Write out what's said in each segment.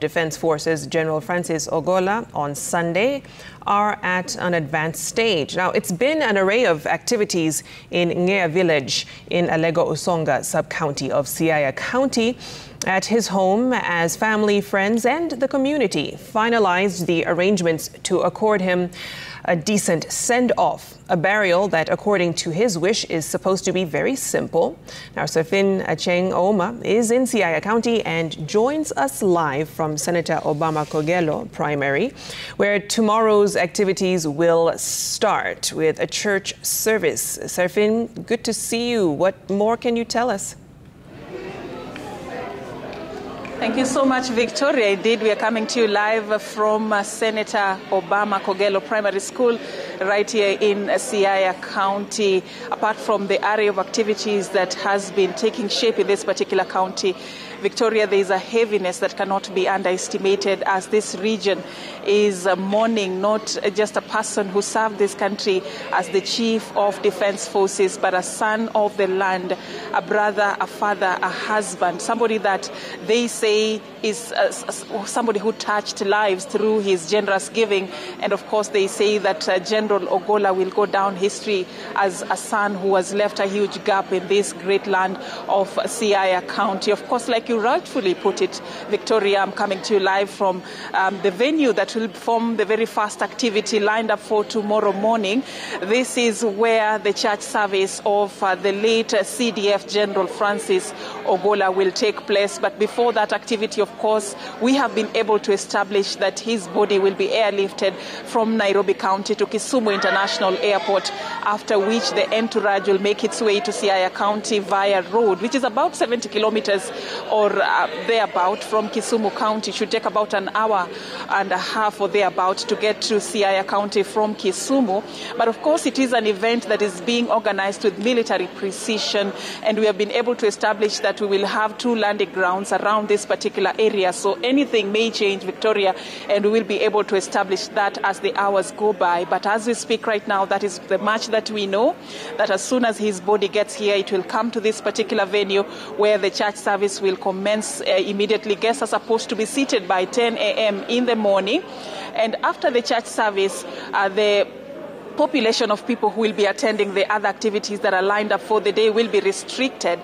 Defense Forces General Ogolla on Sunday are at an advanced stage. Now, it's been an array of activities in Ngea village in Alego Usonga sub-county of Siaya County. At his home, as family, friends and the community finalized the arrangements to accord him a decent send-off, a burial that, according to his wish, is supposed to be very simple. Now, Safin Acheng Oma is in Siaya County and joins us live from Senator Ogolla Primary, where tomorrow's activities will start with a church service. Safin, good to see you. What more can you tell us? Thank you so much, Victoria. Indeed, we are coming to you live from Senator Ogolla Primary School right here in Siaya County. Apart from the array of activities that has been taking shape in this particular county, Victoria, there is a heaviness that cannot be underestimated as this region is mourning not just a person who served this country as the Chief of Defense Forces, but a son of the land, a brother, a father, a husband, somebody that they say is somebody who touched lives through his generous giving. And of course, they say that General Ogolla will go down history as a son who has left a huge gap in this great land of Siaya County. Of course, like you rightfully put it, Victoria, I'm coming to you live from the venue that will form the very first activity lined up for tomorrow morning. This is where the church service of the late CDF General Ogolla will take place. But before that activity, of course, we have been able to establish that his body will be airlifted from Nairobi County to Kisumu International Airport, after which the entourage will make its way to Siaya County via road, which is about 70 kilometers or thereabout from Kisumu County. It should take about an hour and a half or thereabout to get to Siaya County from Kisumu. But of course, it is an event that is being organized with military precision, and we have been able to establish that we will have 2 landing grounds around this particular area. So anything may change, Victoria, and we will be able to establish that as the hours go by. But as we speak right now, that is the much that we know, that as soon as his body gets here, it will come to this particular venue where the church service will commence immediately. Guests are supposed to be seated by 10 a.m. in the morning. And after the church service, the population of people who will be attending the other activities that are lined up for the day will be restricted.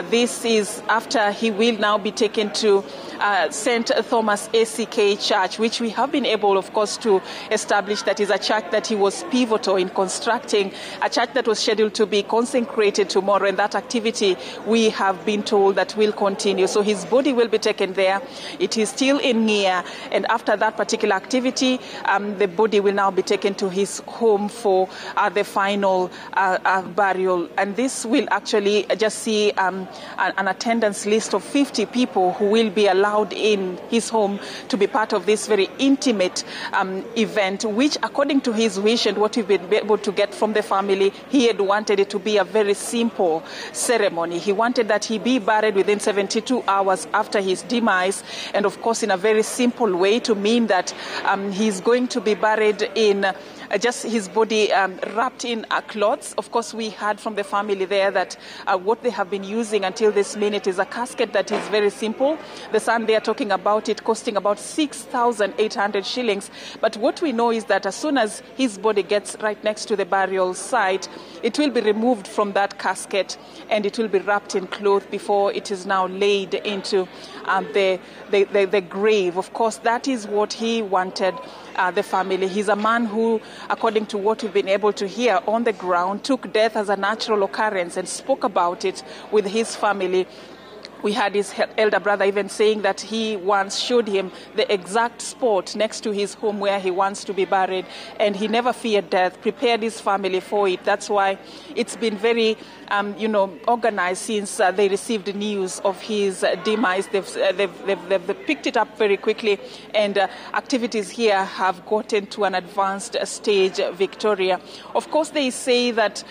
This is after he will now be taken to St. Thomas ACK Church, which we have been able, of course, to establish that is a church that he was pivotal in constructing, a church that was scheduled to be consecrated tomorrow, and that activity we have been told that will continue. So his body will be taken there. It is still in Ngea, and after that particular activity, the body will now be taken to his home for the final burial. And this will actually just see an attendance list of 50 people who will be allowed in his home to be part of this very intimate event, which, according to his wish and what we've been able to get from the family, he had wanted it to be a very simple ceremony. He wanted that he be buried within 72 hours after his demise, and of course in a very simple way, to mean that he's going to be buried in just his body wrapped in cloths. Of course, we heard from the family there that what they have been using until this minute is a casket that is very simple. The son they are talking about it costing about 6,800 shillings. But what we know is that as soon as his body gets right next to the burial site, it will be removed from that casket and it will be wrapped in cloth before it is now laid into the grave. Of course, that is what he wanted. The family. He's a man who, according to what we've been able to hear on the ground, took death as a natural occurrence and spoke about it with his family. We had his elder brother even saying that he once showed him the exact spot next to his home where he wants to be buried, and he never feared death, prepared his family for it. That's why it's been very, organized since they received news of his demise. They've picked it up very quickly, and activities here have gotten to an advanced stage, Victoria. Of course, they say that,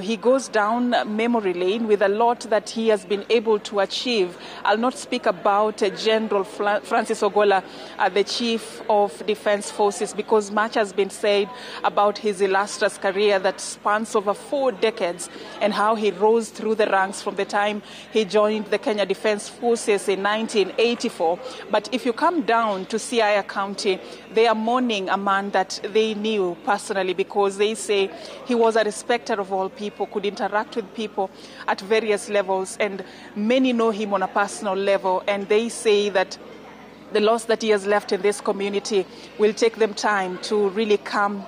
he goes down memory lane with a lot that he has been able to achieve. I'll not speak about General Francis Ogolla, the Chief of Defense Forces, because much has been said about his illustrious career that spans over 4 decades and how he rose through the ranks from the time he joined the Kenya Defense Forces in 1984. But if you come down to Siaya County, they are mourning a man that they knew personally, because they say he was a respecter of all people, could interact with people at various levels, and many know him on a personal level, and they say that the loss that he has left in this community will take them time to really come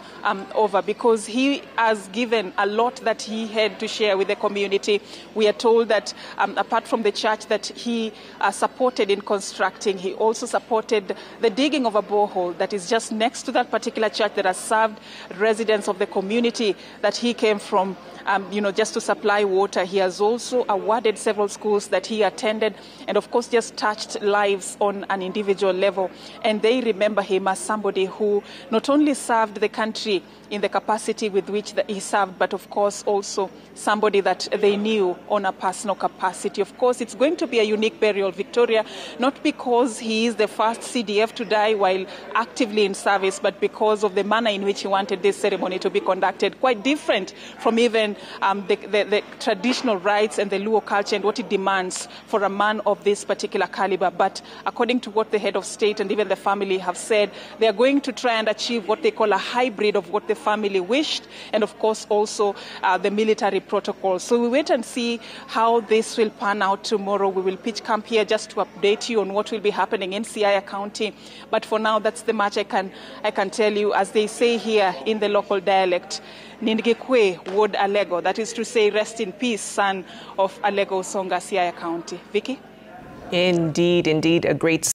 over, because he has given a lot that he had to share with the community. We are told that apart from the church that he supported in constructing, he also supported the digging of a borehole that is just next to that particular church that has served residents of the community that he came from, just to supply water. He has also awarded several schools that he attended, and of course just touched lives on an individual level. And they remember him as somebody who not only served the country in the capacity with which he served, but of course also somebody that they knew on a personal capacity. Of course, it's going to be a unique burial, Victoria, not because he is the first CDF to die while actively in service, but because of the manner in which he wanted this ceremony to be conducted, quite different from even the traditional rites and the Luo culture and what it demands for a man of this particular caliber. But according to what the head of state and even the family have said, they are going to try and achieve what they call a hybrid of what the family wished, and of course also the military protocol. So we wait and see how this will pan out tomorrow. We will pitch camp here just to update you on what will be happening in Siaya County. But for now, that's the much I can tell you. As they say here in the local dialect, Nindgekwe Ward Alego, that is to say, rest in peace, son of Alego Songa, Siaya County. Vicky? Indeed, a great